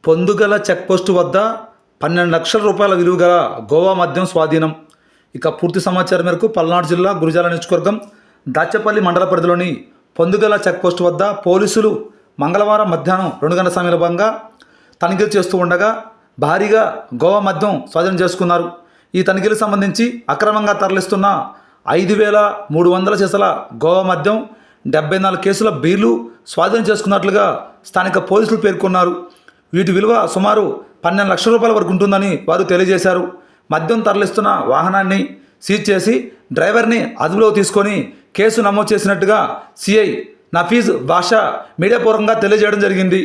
Pondugala checkpost వద్ద 12 లక్షల రూపాయల విలువ గల గోవా మద్యం స్వాధీనం. ఇక పూర్తి సమాచారం మేరకు పల్నాడు జిల్లా గురజాల నియోజకవర్గం దాచేపల్లి మండల పరిధిలోని పొందుగల చెక్పోస్టు వద్ద పోలీసులు మంగళవారం మధ్యాహ్నం 2 గంటల సమయంలో తనిఖీలు చేస్తూ ఉండగా భారీగా గోవా మద్యం స్వాధీనం చేసుకున్నారు. ఈ తనిఖీలకు సంబంధించి అక్రమంగా తరలిస్తున్న 5,300 సీసాల గోవా మద్యం, 74 కేసుల బీర్లు స్వాధీనం చేసుకున్నట్లుగా స్థానిక పోలీసులు పేర్కొన్నారు. వీటి విలువ సుమారు 12 లక్షల రూపాయల వరకు ఉంటుందని వారు తెలియజేశారు. మద్యం తరలిస్తున్న వాహనాన్ని సీజ్ చేసి డ్రైవర్ని అదుపులోకి తీసుకొని కేసు నమోదు చేసినట్టుగా సిఐ నఫీజ్ బాషా మీడియా పూర్వకంగా తెలియజేయడం జరిగింది.